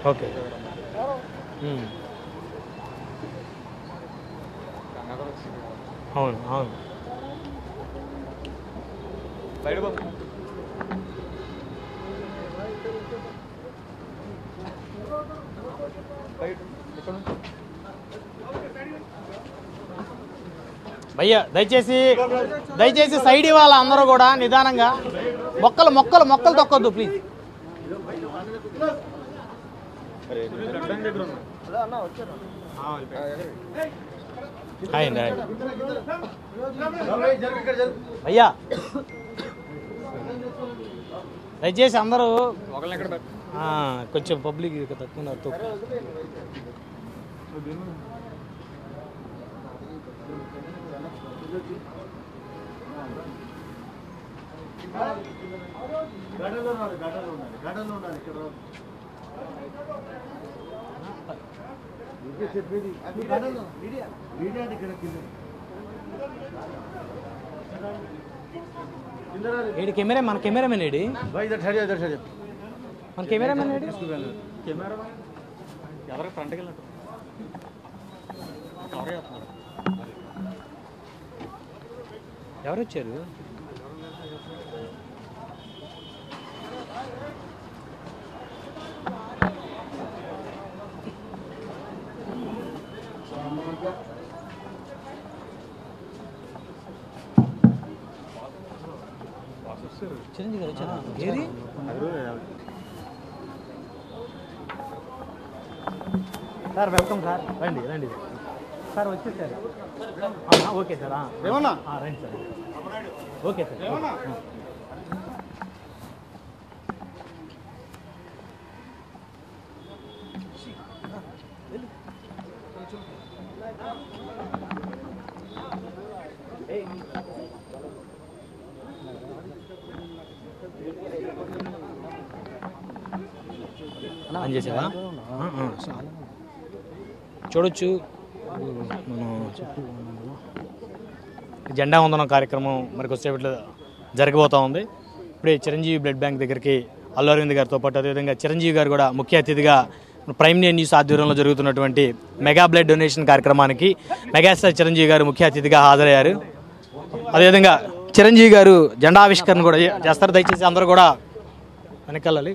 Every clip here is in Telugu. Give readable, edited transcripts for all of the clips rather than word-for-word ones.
ఓకే. అవును అవును. భయ్యా దయచేసి సైడ్ ఇవ్వాలి అందరూ కూడా నిదానంగా. మొక్కలు తొక్కొద్దు ప్లీజ్. భయ్యా దయచేసి అందరూ కొంచెం పబ్లిక్ తక్కువ. ఏడి కెమెరా మన కెమెరామెన్ ఏడి మన కెమెరామెన్ ఏడి ఎవరికి ఫ్రంట్కి వెళ్ళినట్టు ఎవరు వచ్చారు? చిరంజీవి గారు వచ్చారా? ఏది సార్? Welcome sir. రండి సార్. వచ్చేసారు. Okay sir. రండి సార్. Okay sir. ఆన్ చేసావా? చూడొచ్చు. మనం జెండా వందనం కార్యక్రమం మరి కొద్దిసేపట్లో జరగబోతూ ఉంది. ఇప్పుడే చిరంజీవి బ్లడ్ బ్యాంక్ దగ్గరికి అల్లు అరవింద్ గారితో పాటు అదేవిధంగా చిరంజీవి గారు కూడా ముఖ్య అతిథిగా ప్రైమ్ న్యూస్ ఆధ్వర్యంలో జరుగుతున్నటువంటి మెగా బ్లడ్ డొనేషన్ కార్యక్రమానికి మెగాస్టార్ చిరంజీవి గారు ముఖ్య అతిథిగా హాజరయ్యారు. అదేవిధంగా చిరంజీవి గారు జెండా ఆవిష్కరణ కూడా చేస్తారు. దయచేసి అందరూ కూడా వెనకాలి.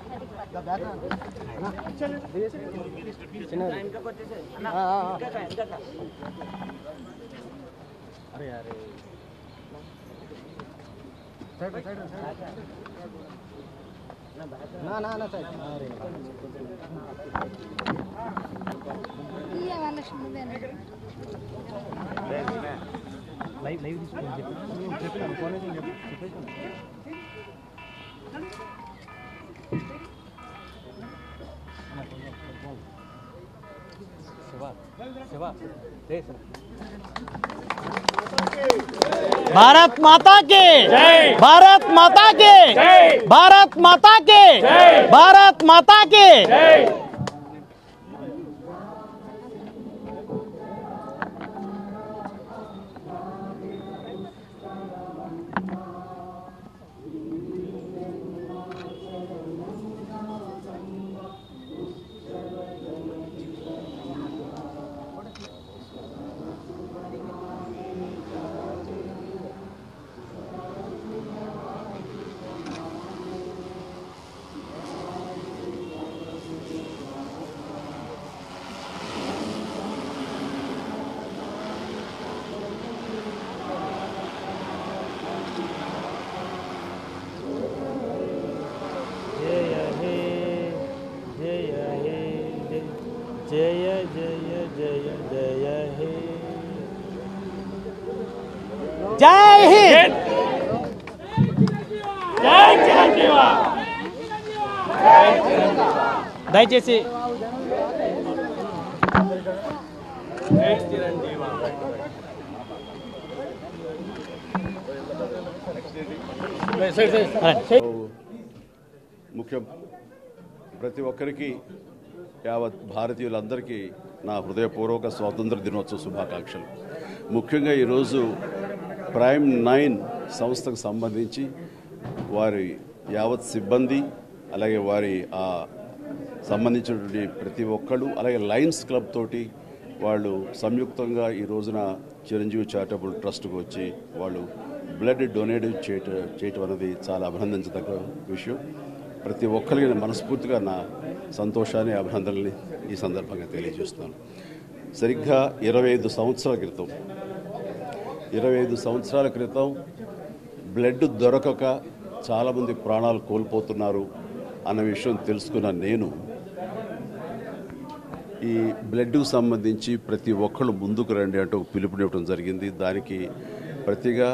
भारत माता के भारत माता के भारत माता के भारत माता के जय जय जय जय हे जय हिंद जय चिरंजीवा దయచేసి ముఖ్యం ప్రతి ఒక్కరికి యావత్ భారతీయులందరికీ నా హృదయపూర్వక స్వాతంత్ర దినోత్సవ శుభాకాంక్షలు. ముఖ్యంగా ఈరోజు ప్రైమ్ 9 సంస్థకు సంబంధించి వారి యావత్ సిబ్బంది అలాగే వారి సంబంధించినటువంటి ప్రతి ఒక్కళ్ళు, అలాగే లయన్స్ క్లబ్ తోటి వాళ్ళు సంయుక్తంగా ఈ రోజున చిరంజీవి చారిటబుల్ ట్రస్ట్కి వచ్చి వాళ్ళు బ్లడ్ డొనేట్ చేయటం అనేది చాలా అభినందించదగ్గ విషయం. ప్రతి ఒక్కరికి మనస్ఫూర్తిగా నా సంతోషాన్ని, అభినందనల్ని ఈ సందర్భంగా తెలియజేస్తున్నాను. సరిగ్గా 25 సంవత్సరాల క్రితం బ్లడ్ దొరకక చాలామంది ప్రాణాలు కోల్పోతున్నారు అన్న విషయం తెలుసుకున్న నేను ఈ బ్లడ్కు సంబంధించి ప్రతి ఒక్కళ్ళు ముందుకు రండి అంటూ ఒక పిలుపునివ్వడం జరిగింది. దానికి ప్రతిగా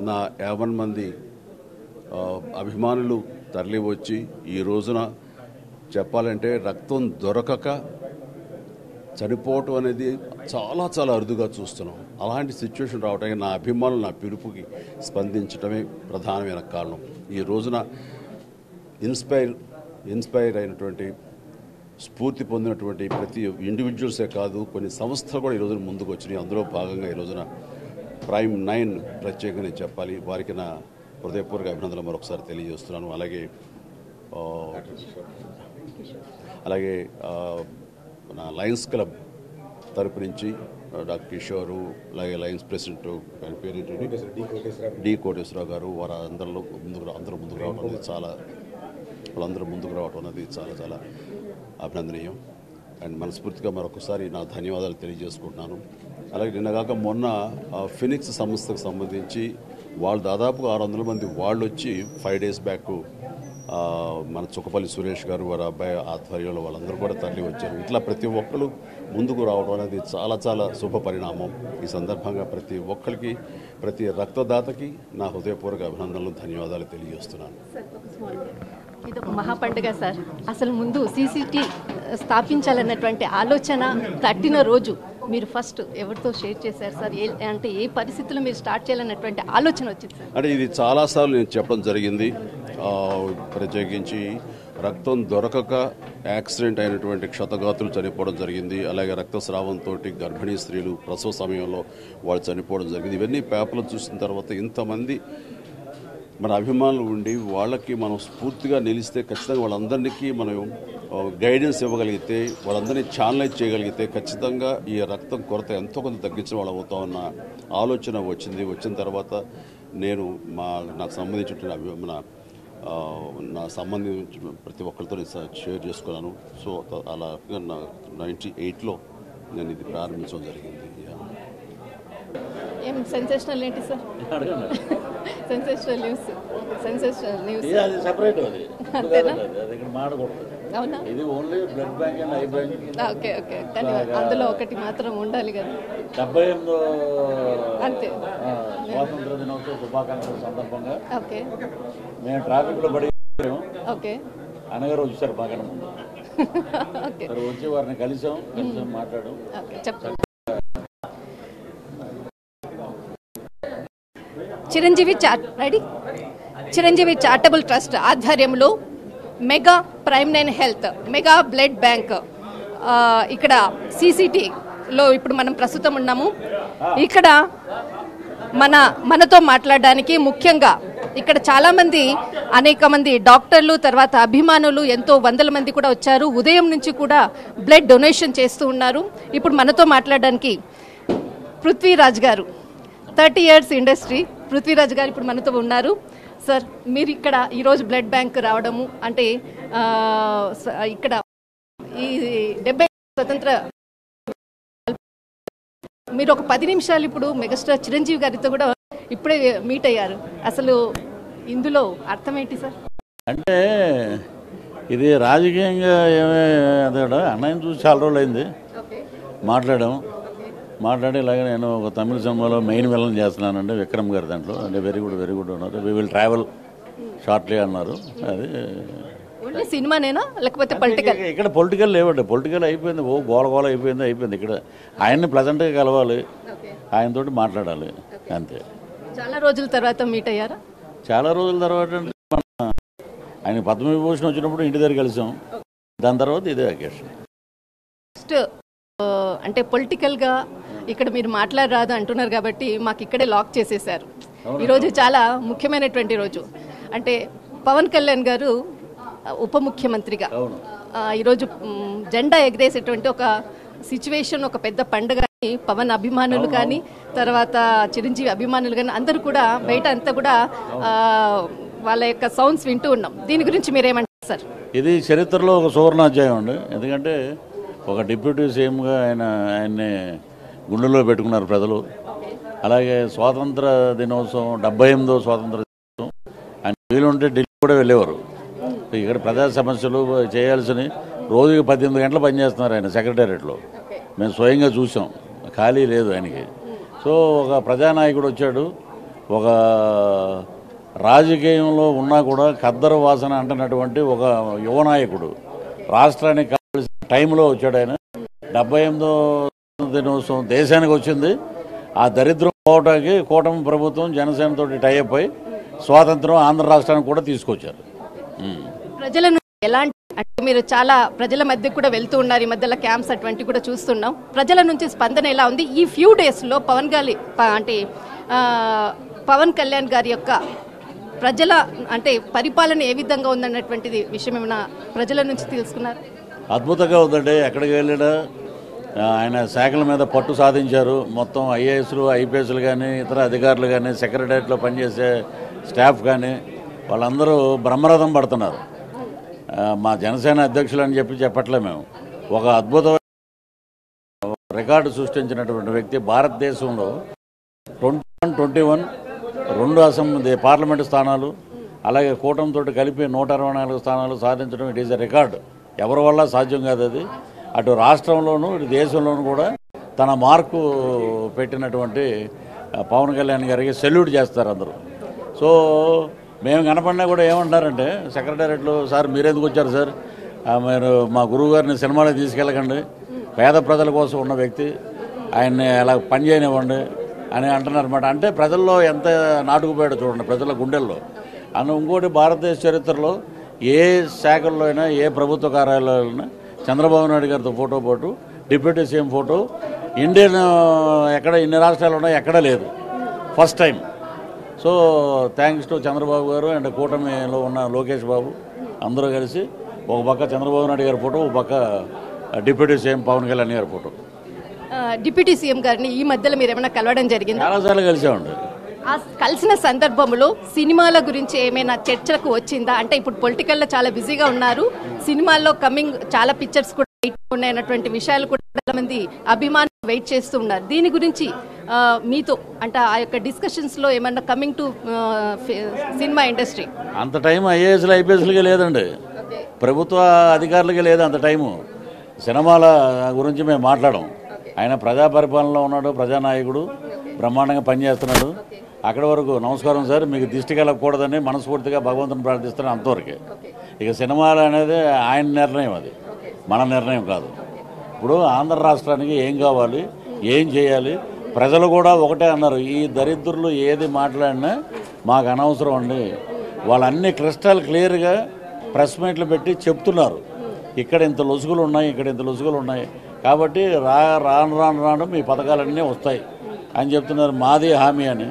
నా 50 మంది అభిమానులు తరలి వచ్చి ఈ రోజున చెప్పాలంటే రక్తం దొరకక చనిపోవటం అనేది చాలా చాలా అరుదుగా చూస్తున్నాం. అలాంటి సిచ్యువేషన్ రావడానికి నా అభిమానులు నా పిలుపుకి స్పందించడమే ప్రధానమైన కారణం. ఈ రోజున ఇన్స్పైర్ అయినటువంటి, స్ఫూర్తి పొందినటువంటి ప్రతి ఇండివిజువల్సే కాదు, కొన్ని సంస్థలు కూడా ఈ రోజున ముందుకు వచ్చినాయి. అందులో భాగంగా ఈ రోజున ప్రైమ్ 9 ప్రత్యేకంగా చెప్పాలి, వారికి నా హృదయపూర్వక అభినందనలు మరొకసారి తెలియజేస్తున్నాను. అలాగే నా లయన్స్ క్లబ్ తరపు నుంచి డాక్టర్ కిషోరు, అలాగే లయన్స్ ప్రెసిడెంట్ ఆయన పేరు డి కోటేశ్వరరావు గారు, వారందరిలో అందరూ ముందుకు రావడం అనేది వాళ్ళందరూ ముందుకు రావడం అనేది చాలా చాలా అభినందనీయం. అండ్ మనస్ఫూర్తిగా మరొకసారి నా ధన్యవాదాలు తెలియజేసుకుంటున్నాను. అలాగే నిన్నగాక మొన్న ఫినిక్స్ సంస్థకు సంబంధించి వాళ్ళు దాదాపుగా 600 మంది వాళ్ళు వచ్చి 5 days బ్యాక్ మన చుక్కపల్లి సురేష్ గారు, వారి అబ్బాయి ఆధ్వర్యంలో వాళ్ళందరూ కూడా తరలి వచ్చారు. ఇట్లా ప్రతి ఒక్కరు ముందుకు రావడం అనేది చాలా చాలా శుభ పరిణామం. ఈ సందర్భంగా ప్రతి ఒక్కరికి, ప్రతి రక్తదాతకి నా హృదయపూర్వక అభినందనలు, ధన్యవాదాలు తెలియజేస్తున్నాను. ఇది ఒక మహాపండుగ సార్. అసలు ముందు సీసీటీ స్థాపించాలన్నటువంటి ఆలోచన తట్టిన రోజు మీరు ఫస్ట్ ఎవరితో షేర్ చేశారు సార్? అంటే ఏ పరిస్థితుల్లో మీరు స్టార్ట్ చేయాలన్నటువంటి ఆలోచన వచ్చింది సార్? అంటే ఇది చాలాసార్లు నేను చెప్పడం జరిగింది. ప్రత్యేకించి రక్తం దొరకక యాక్సిడెంట్ అయినటువంటి క్షతగాతులు చనిపోవడం జరిగింది. అలాగే రక్తస్రావంతో గర్భిణీ స్త్రీలు ప్రసవ సమయంలో వాళ్ళు చనిపోవడం జరిగింది. ఇవన్నీ పేపర్లు చూసిన తర్వాత ఇంతమంది మన అభిమానులు ఉండి వాళ్ళకి మనం స్ఫూర్తిగా నిలిస్తే ఖచ్చితంగా వాళ్ళందరికీ మనం గైడెన్స్ ఇవ్వగలిగితే, వాళ్ళందరినీ ఛానలైజ్ చేయగలిగితే ఖచ్చితంగా ఈ రక్తం కొరత ఎంతో కొంత తగ్గించిన వాళ్ళు అవుతామన్న ఆలోచన వచ్చిన తర్వాత నేను నాకు సంబంధించిన నా సంబంధించిన ప్రతి ఒక్కరితో షేర్ చేసుకున్నాను. సో అలా 98లో నేను ఇది ప్రారంభించడం జరిగింది. ఏం సెన్సేషనల్ ఏంటి సార్? సెన్సేషనల్ న్యూస్ అవునా? ఇది only blood bank and I bank. Okay okay, కానీ అందులో ఒకటి మాత్రం ఉండాలి కదా. 78వ అంతే స్వాతంత్ర దినోత్సవ శుభాకాంక్షల సందర్భంగా ఓకే మేము ట్రాఫిక్ లో పడి ఓకే అనగారు వచ్చారు బాగా ముందు. ఓకే వచ్చి వారిని కలిసాం మాట్లాడాం. చెప్పండి. చిరంజీవి చారిటబుల్ ట్రస్ట్ ఆధ్వర్యంలో mega prime 9 health mega blood bank ఇక్కడ సీసీటీలో ఇప్పుడు మనం ప్రస్తుతం ఉన్నాము. ఇక్కడ మనతో మాట్లాడడానికి ముఖ్యంగా ఇక్కడ చాలామంది, అనేక మంది డాక్టర్లు, తర్వాత అభిమానులు, ఎంతో వందల మంది కూడా వచ్చారు. ఉదయం నుంచి కూడా బ్లడ్ డొనేషన్ చేస్తూ ఉన్నారు. ఇప్పుడు మనతో మాట్లాడడానికి పృథ్వీరాజ్ గారు, 30 years ఇండస్ట్రీ పృథ్వీరాజ్ గారు ఇప్పుడు మనతో ఉన్నారు. సార్, మీరు ఇక్కడ ఈరోజు బ్లడ్ బ్యాంక్ రావడము అంటే ఇక్కడ ఈ 70 స్వతంత్ర మీరు ఒక 10 నిమిషాలు ఇప్పుడు మెగాస్టార్ చిరంజీవి గారితో కూడా ఇప్పుడే మీట్ అయ్యారు. అసలు ఇందులో అర్థం ఏంటి సార్? అంటే ఇది రాజకీయంగా ఏమే అదే అన్నయ్యని చూసి చాలా రోజులు అయింది. మాట్లాడి ఇలాగే నేను ఒక తమిళ సినిమాలో మెయిన్ విలన్ చేస్తున్నానండి విక్రమ్ గారి దాంట్లో. అంటే వెరీ గుడ్ ఉన్నారు. వి విల్ ట్రావెల్ షార్ట్లీ అన్నారు. అది ఓన్లీ సినిమానేనా లేకపోతే పొలిటికల్? ఇక్కడ పొలిటికల్ లేవండి. పొలిటికల్ అయిపోయింది, గోల అయిపోయింది. ఇక్కడ ఆయన్ని ప్లెజెంట్గా కలవాలి, ఆయనతోటి మాట్లాడాలి, అంతే. చాలా రోజుల తర్వాత మీట్ అయ్యారా? చాలా రోజుల తర్వాత అంటే ఆయన పద్మవిభూషణ్ వచ్చినప్పుడు ఇంటి దగ్గర కలిసాం. దాని తర్వాత ఇదే అకేషన్. నెక్స్ట్ అంటే పొలిటికల్గా ఇక్కడ మీరు మాట్లాడరాదు అంటున్నారు కాబట్టి మాకు ఇక్కడే లాక్ చేసేసారు. ఈరోజు చాలా ముఖ్యమైనటువంటి రోజు. అంటే పవన్ కళ్యాణ్ గారు ఉప ముఖ్యమంత్రిగా ఈరోజు జెండా ఎగరేసేటువంటి ఒక సిచ్యువేషన్, ఒక పెద్ద పండుగ. పవన్ అభిమానులు కానీ, తర్వాత చిరంజీవి అభిమానులు కానీ అందరూ కూడా బయట అంతా కూడా వాళ్ళ యొక్క సౌండ్స్ వింటూ ఉన్నాం. దీని గురించి మీరేమంటారు సార్? ఇది చరిత్రలో ఒక సువర్ణాధ్యాయం అండి. ఎందుకంటే ఒక డిప్యూటీ సీఎంగా ఆయన్ని గుండెల్లో పెట్టుకున్నారు ప్రజలు. అలాగే స్వాతంత్ర దినోత్సవం 78వ స్వాతంత్ర దినోత్సవం ఆయన వీలుంటే ఢిల్లీ కూడా వెళ్ళేవారు. ఇక్కడ ప్రజా సమస్యలు చేయాల్సిన రోజుకి 18 గంటలు పనిచేస్తున్నారు ఆయన సెక్రటేరియట్లో. మేము స్వయంగా చూసాం, ఖాళీ లేదు ఆయనకి. సో ఒక ప్రజానాయకుడు వచ్చాడు, ఒక రాజకీయంలో ఉన్నా కూడా ఖద్దరు వాసన అంటున్నటువంటి ఒక యువనాయకుడు రాష్ట్రానికి కావాల్సిన టైంలో వచ్చాడు ఆయన. 78వ దినోత్సవం దేశానికి వచ్చింది. ఆ దరిద్రం పోవటానికి కూటమి ప్రభుత్వం జనసేనతో టైఅప్ అయి స్వాతంత్రం ఆంధ్ర రాష్ట్రానికి కూడా తీసుకొచ్చారు. ప్రజల నుంచి ఎలాంటి, అంటే మీరు చాలా ప్రజల మధ్య కూడా వెళ్తూ ఉన్నారు, ఈ మధ్యలో క్యాంప్స్ అటువంటి కూడా చూస్తున్నాం. ప్రజల నుంచి స్పందన ఎలా ఉంది ఈ ఫ్యూ డేస్లో? పవన్ కళ్యాణ్ గారి యొక్క ప్రజల అంటే పరిపాలన ఏ విధంగా ఉందన్నటువంటిది విషయం ఏమైనా ప్రజల నుంచి తెలుసుకున్నారు? అద్భుతంగా ఉందండి. ఎక్కడికి వెళ్ళినా ఆయన శాఖల మీద పట్టు సాధించారు. మొత్తం ఐఏఎస్లు, ఐపీఎస్లు కానీ, ఇతర అధికారులు కానీ, సెక్రటరియట్లో పనిచేసే స్టాఫ్ కానీ వాళ్ళందరూ బ్రహ్మరథం పడుతున్నారు. మా జనసేన అధ్యక్షులు అని చెప్పట్లే మేము. ఒక అద్భుతమైన రికార్డు సృష్టించినటువంటి వ్యక్తి. భారతదేశంలో 21 2 అసెంబ్లీ పార్లమెంటు స్థానాలు, అలాగే కూటమితో కలిపి 124 స్థానాలు సాధించడం ఇట్ ఈజ్ ఎ రికార్డు. ఎవరి వల్ల సాధ్యం కాదు అది. అటు రాష్ట్రంలోనూ ఇటు దేశంలోనూ కూడా తన మార్కు పెట్టినటువంటి పవన్ కళ్యాణ్ గారికి సెల్యూట్ చేస్తారు అందరూ. సో మేము కనపడినా కూడా ఏమంటారంటే సెక్రటేరియట్లో, సార్ మీరెందుకు వచ్చారు సార్, మీరు మా గురువు గారిని సినిమాలో తీసుకెళ్ళకండి, పేద ప్రజల కోసం ఉన్న వ్యక్తి, ఆయన్ని అలా పని చేయనివ్వండి అని అంటున్నారన్నమాట. అంటే ప్రజల్లో ఎంత నాటుకుపోయాడో చూడండి, ప్రజల గుండెల్లో. అని ఇంకోటి, భారతదేశ చరిత్రలో ఏ శాఖల్లో అయినా, ఏ ప్రభుత్వ కార్యాలయాలైనా చంద్రబాబు నాయుడు గారితో ఫోటో పాటు డిప్యూటీ సీఎం ఫోటో ఇండియన్ ఎక్కడ ఇన్ని రాష్ట్రాలు ఉన్నాయి ఎక్కడా లేదు, first time. So thanks to Chandrababu గారు అండ్ కూటమిలో ఉన్న లోకేష్ బాబు అందరూ కలిసి ఒక పక్క చంద్రబాబు నాయుడు గారి ఫోటో, ఒక పక్క డిప్యూటీ సీఎం పవన్ కళ్యాణ్ గారి ఫోటో. డిప్యూటీ సీఎం గారిని ఈ మధ్యలో మీరు ఏమైనా కలవడం జరిగింది? చాలాసార్లు కలిసామండి. ఆ కలిసిన సందర్భంలో సినిమాల గురించి ఏమైనా చర్చకు వచ్చిందా? అంటే ఇప్పుడు పొలిటికల్లో చాలా బిజీగా ఉన్నారు, సినిమాల్లో కమింగ్ చాలా పిక్చర్స్ కూడా ఉన్నాయన్నటువంటి విషయాలు కూడా చాలా మంది అభిమానులు వెయిట్ చేస్తూ ఉన్నారు. దీని గురించి మీతో అంటే ఆ యొక్క డిస్కషన్స్ లో ఏమన్నా కమింగ్ టు సినిమా ఇండస్ట్రీ? అంత టైం ఐఏఎస్లు ఐపీఎస్లకి లేదండి, ప్రభుత్వ అధికారులకి లేదు అంత టైము. సినిమాల గురించి మేము మాట్లాడడం. ఆయన ప్రజా పరిపాలనలో ఉన్నాడు, ప్రజానాయకుడు, బ్రహ్మాండంగా పనిచేస్తున్నాడు. అక్కడి వరకు నమస్కారం సార్, మీకు దిష్టి కలగకూడదని మనస్ఫూర్తిగా భగవంతుని ప్రార్థిస్తున్నాను, అంతవరకే. ఇక సినిమాలు అనేది ఆయన నిర్ణయం, అది మన నిర్ణయం కాదు. ఇప్పుడు ఆంధ్ర రాష్ట్రానికి ఏం కావాలి, ఏం చేయాలి, ప్రజలు కూడా ఒకటే అన్నారు, ఈ దరిద్రులు ఏది మాట్లాడినా మాకు అనవసరం అండి. వాళ్ళన్నీ క్రిస్టల్ క్లియర్గా ప్రెస్ మీట్లు పెట్టి చెప్తున్నారు, ఇక్కడ ఇంత లొసుగులు ఉన్నాయి, ఇక్కడ ఇంత లొసుగులు ఉన్నాయి, కాబట్టి రాను రాను రాను మీ పథకాలన్నీ వస్తాయి అని చెప్తున్నారు. మాది హామీ అని.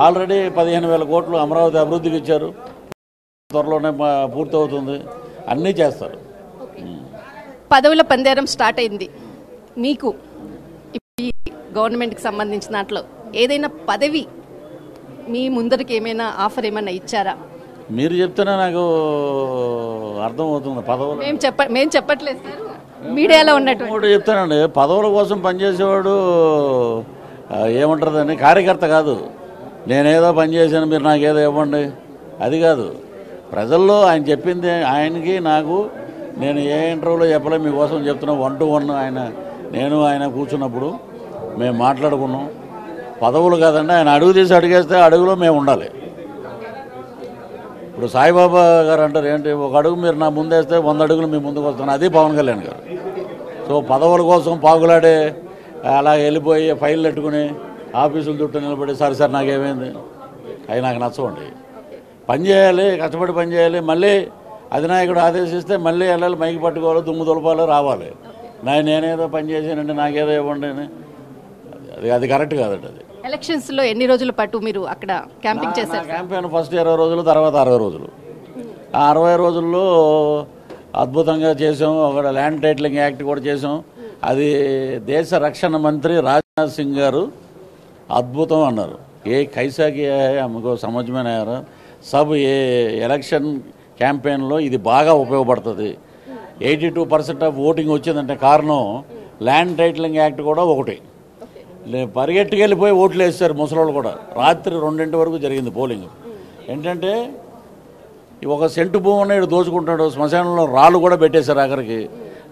ఆల్రెడీ 15,000 కోట్లు అమరావతి అభివృద్ధికి ఇచ్చారు, త్వరలోనే పూర్తవుతుంది, అన్నీ చేస్తారు. పదవుల పందేరం స్టార్ట్ అయింది. మీకు ఈ గవర్నమెంట్కి సంబంధించిన దాంట్లో ఏదైనా పదవి మీ ముందరికి ఏమైనా ఆఫర్ ఏమైనా ఇచ్చారా? మీరు చెప్తేనే నాకు అర్థమవుతుంది. పదవులు మేము చెప్పట్లేదు సార్, మీడియాలో ఉన్నట్టు చెప్తానండి. పదవుల కోసం పనిచేసేవాడు ఏమంటారని కార్యకర్త కాదు. నేనేదో పనిచేశాను మీరు నాకేదో ఇవ్వండి అది కాదు. ప్రజల్లో ఆయన చెప్పింది ఆయనకి నాకు, నేను ఏ ఇంటర్వ్యూలో చెప్పలే, మీకోసం చెప్తున్నా. 1 to 1 ఆయన కూర్చున్నప్పుడు మేము మాట్లాడుకున్నాం. పదవులు కాదండి, ఆయన అడుగు తీసి అడిగేస్తే అడుగులో మేము ఉండాలి. ఇప్పుడు సాయిబాబా గారు అంటారు ఏంటి, ఒక అడుగు మీరు నా ముందేస్తే 100 అడుగులు మీ ముందుకు వస్తాను, అది పవన్ కళ్యాణ్ గారు. సో పదవుల కోసం పాకులాడే అలా వెళ్ళిపోయి ఫైల్ పెట్టుకుని ఆఫీసుల చుట్టూ నిలబడి సార్ నాకేమైంది, అవి నాకు నచ్చవండి. పని చేయాలి, కష్టపడి పని చేయాలి, మళ్ళీ అధినాయకుడు ఆదేశిస్తే మళ్ళీ వెళ్ళాలి, మైకి పట్టుకోవాలి, దుమ్ము దులపాలి, రావాలి. నేనేదో పని చేశానండి నాకేదో ఇవ్వండి అని, అది కరెక్ట్ కాదండి. అది ఎలక్షన్స్లో ఎన్ని రోజుల పాటు మీరు అక్కడ క్యాంపింగ్ చేశారు? క్యాంపెయిన్ ఫస్ట్ 20 రోజులు, తర్వాత 60 రోజులు. ఆ 60 రోజుల్లో అద్భుతంగా చేసాం. ఒక ల్యాండ్ టైటిలింగ్ యాక్ట్ కూడా చేసాం. అది దేశ రక్షణ మంత్రి రాజ్నాథ్ సింగ్ గారు అద్భుతం అన్నారు. ఏ కైసాకి हमको समझ में नहीं आ रहा सब ये ఎలక్షన్ క్యాంపెయిన్లో ఇది బాగా ఉపయోగపడుతుంది. 82% ఆఫ్ ఓటింగ్ వచ్చిందంటే కారణం ల్యాండ్ టైటిలింగ్ యాక్ట్ కూడా ఒకటి. పరిగెట్టుకెళ్ళిపోయి ఓట్లు వేస్తారు ముసలోళ్ళు కూడా. రాత్రి 2 వరకు జరిగింది పోలింగ్. ఏంటంటే ఒక సెంటు భూమి ఉన్నాడు దోచుకుంటాడు, శ్మశానంలో రాళ్ళు కూడా పెట్టేశారు ఆఖరికి.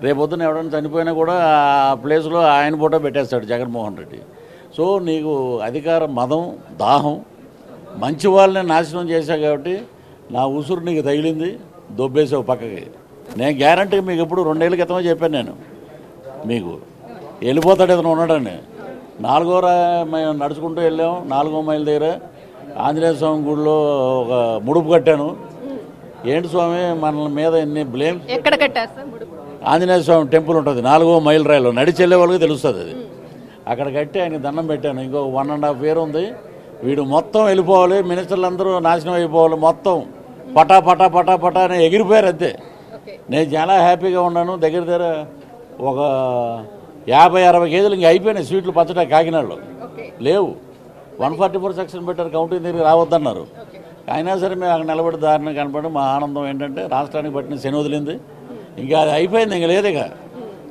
రేపొద్దున ఎవడైనా చనిపోయినా కూడా ఆ ప్లేస్లో ఆయన ఫోటో పెట్టేస్తాడు జగన్మోహన్ రెడ్డి. సో నీకు అధికార మదం, దాహం, మంచి వాళ్ళని నాశనం చేశావు కాబట్టి నా ఉసురు నీకు తగిలింది, దొబ్బేసావు పక్కకి. నేను గ్యారంటీ మీకు ఎప్పుడు 2 ఏళ్ళ క్రితమే చెప్పాను నేను మీకు, వెళ్ళిపోతాడు ఏదైనా ఉన్నాడని. 4వ మేము నడుచుకుంటూ వెళ్ళాము. 4వ మైల్ దగ్గర ఆంజనేయ స్వామి గుడిలో ఒక ముడుపు కట్టాను. ఏంటి స్వామి మన మీద ఎన్ని బ్లేమ్. ఎక్కడ కట్టారు సార్? ఆంజనేయ స్వామి టెంపుల్ ఉంటుంది 4వ మైల్ రైల్లో, నడిచి వెళ్ళే వాళ్ళకి తెలుస్తుంది అది. అక్కడ కట్టి ఆయనకి దండం పెట్టాను. ఇంకో 1.5 year ఉంది. వీడు మొత్తం వెళ్ళిపోవాలి, మినిస్టర్లు అందరూ నాశనం అయిపోవాలి, మొత్తం పటా పటా పటా పటా అని ఎగిరిపోయారు అంతే. నేను చాలా హ్యాపీగా ఉన్నాను. దగ్గర ఒక 50-60 కేజీలు ఇంక అయిపోయినాయి స్వీట్లు పచ్చడా కాకినాడలో లేవు. 144 సెక్షన్ పెట్టారు, కౌంటింగ్ దగ్గరికి రావద్దన్నారు. అయినా సరే మేము అక్కడ నిలబడి దారిని కనపడి మా ఆనందం ఏంటంటే రాష్ట్రానికి పట్టిన శని వదిలింది. ఇంకా అది అయిపోయింది, ఇంక లేదు. ఇక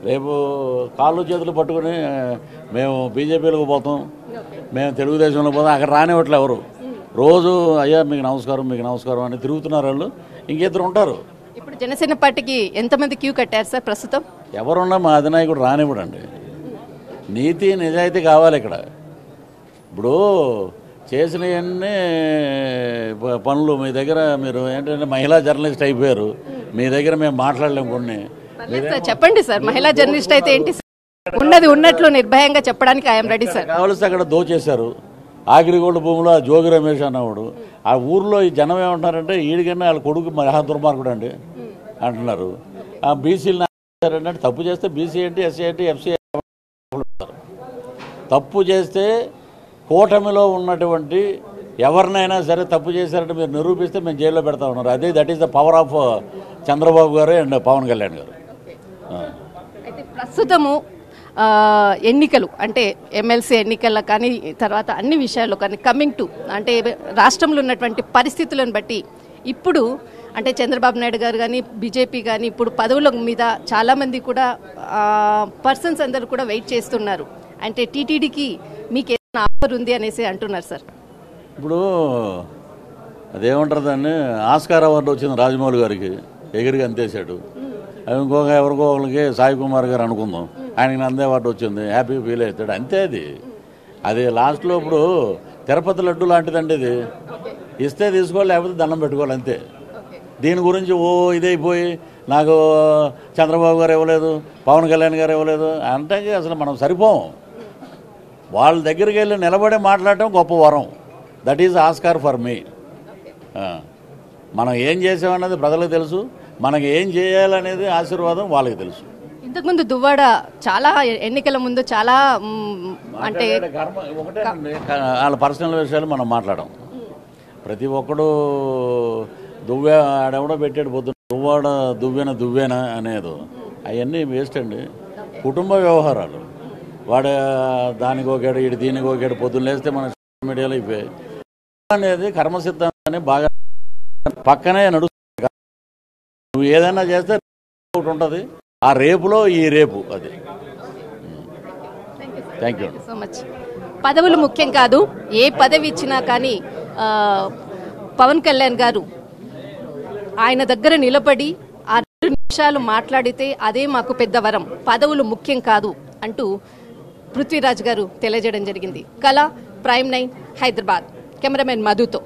రేపు కాళ్ళు చేతులు పట్టుకుని మేము బీజేపీలోకి పోతాం, మేము తెలుగుదేశంలో పోతాం. అక్కడ రానివ్వట్లే ఎవరు. రోజు అయ్యా మీకు నమస్కారం, మీకు నమస్కారం అని తిరుగుతున్నారు వాళ్ళు. ఇంకిద్దరు ఉంటారు. ఇప్పుడు జనసేన పార్టీకి ఎంతమంది క్యూ కట్టారు సార్ ప్రస్తుతం? ఎవరున్నా మా అధినాయకుడు రానివ్వడండి. నీతి నిజాయితీ కావాలి ఇక్కడ. ఇప్పుడు చేసినవన్నీ పనులు మీ దగ్గర మీరు ఏంటంటే మహిళా జర్నలిస్ట్ అయిపోయారు. మీ దగ్గర మేము మాట్లాడలేము కొన్ని. చెప్పండి సార్, మహిళా జర్నలిస్ట్ అయితే ఏంటి? ఉన్నది ఉన్నట్లు నిర్భయంగా చెప్పడానికి ఐఎమ్ రెడీ సార్. కావలసి అక్కడ దోచేశారు. ఆగిరిగోల్డ్ భూమిలో జోగి రమేష్ అన్నవాడు. ఆ ఊర్లో ఈ జనం ఏమంటున్నారంటే ఈడికన్నా వాళ్ళ కొడుకు మహా దుర్మార్గుడు అండి అంటున్నారు. ఆ బీసీలు అంటే తప్పు చేస్తే బీసీ ఏంటి, ఎస్సీ ఏంటి, ఎఫ్సీ తప్పు చేస్తే కూటమిలో ఉన్నటువంటి ఎవరినైనా సరే తప్పు చేశారంటే మీరు నిరూపిస్తే మేము జైల్లో పెడతా ఉన్నారు. అదే that is the power of Chandrababu గారు అండ్ పవన్ కళ్యాణ్ గారు. అయితే ప్రస్తుతము ఎన్నికలు అంటే ఎమ్మెల్సీ ఎన్నికల కానీ తర్వాత అన్ని విషయాల్లో కానీ కమింగ్ టు అంటే రాష్ట్రంలో ఉన్నటువంటి పరిస్థితులను బట్టి ఇప్పుడు అంటే చంద్రబాబు నాయుడు గారు కానీ బీజేపీ కానీ ఇప్పుడు పదవుల మీద చాలామంది కూడా పర్సన్స్ అందరూ కూడా వెయిట్ చేస్తున్నారు. అంటే టీటీడీకి మీకు ఏదైనా ఆఫర్ ఉంది అనేసి అంటున్నారు సార్. ఇప్పుడు అదేమంటారు దాన్ని, ఆస్కార్ అవార్డు వచ్చింది రాజమౌళి గారికి, ఎగిరిగా అంతేశాడు. అవి ఎవరికో ఒకరికి సాయి కుమార్ గారు అనుకుందాం, ఆయనకి నంది అవార్డు వచ్చింది, హ్యాపీ ఫీల్ అవుతాడు అంతే. అది లాస్ట్లో ఇప్పుడు తిరుపతి లడ్డు లాంటిదండి. ఇది ఇస్తే తీసుకోవాలి, లేకపోతే దండం పెట్టుకోవాలి అంతే. దీని గురించి ఇదైపోయి నాకు చంద్రబాబు గారు ఇవ్వలేదు, పవన్ కళ్యాణ్ గారు ఇవ్వలేదు అంటే అసలు మనం సరిపోం. వాళ్ళ దగ్గరికి వెళ్ళి నిలబడి మాట్లాడటం గొప్ప వరం. That is Oscar for me. మనం ఏం చేసామన్నది ప్రజలకు తెలుసు, మనకి ఏం చేయాలనేది ఆశీర్వాదం వాళ్ళకి తెలుసు. ఇంతకుముందు దువ్వాడ చాలా ఎన్నికల ముందు చాలా అంటే ఒకటే వాళ్ళ పర్సనల్ విషయాలు మనం మాట్లాడడం. ప్రతి ఒక్కడు ఆడెవడో పెట్టాడు పొద్దున్న దువ్వాడ దువ్వేనా అనేది, అవన్నీ వేస్ట్ అండి. కుటుంబ వ్యవహారాలు వాడు దానికి ఒకాడు ఇటు దీనికి ఒకాడు పొద్దున్న లేస్తే మన సోషల్ మీడియాలో అయిపోయాయి అనేది కర్మసిద్ధాన్ని బాగా పక్కనే నడుస్తుంది. నువ్వు ఏదైనా చేస్తే ఒకటి ఉంటుంది, ఆ రేపులో ఈ రేపు. అది థ్యాంక్ యూ సో మచ్. పదవులు ముఖ్యం కాదు, ఏ పదవి ఇచ్చినా కానీ పవన్ కళ్యాణ్ గారు ఆయన దగ్గర నిలబడి ఆ 2 నిమిషాలు మాట్లాడితే అదే మాకు పెద్ద వరం, పదవులు ముఖ్యం కాదు అంటూ పృథ్వీరాజ్ గారు తెలియజేయడం జరిగింది. కళ, ప్రైమ్ 9 హైదరాబాద్. కెమెరామెన్ మధుతో.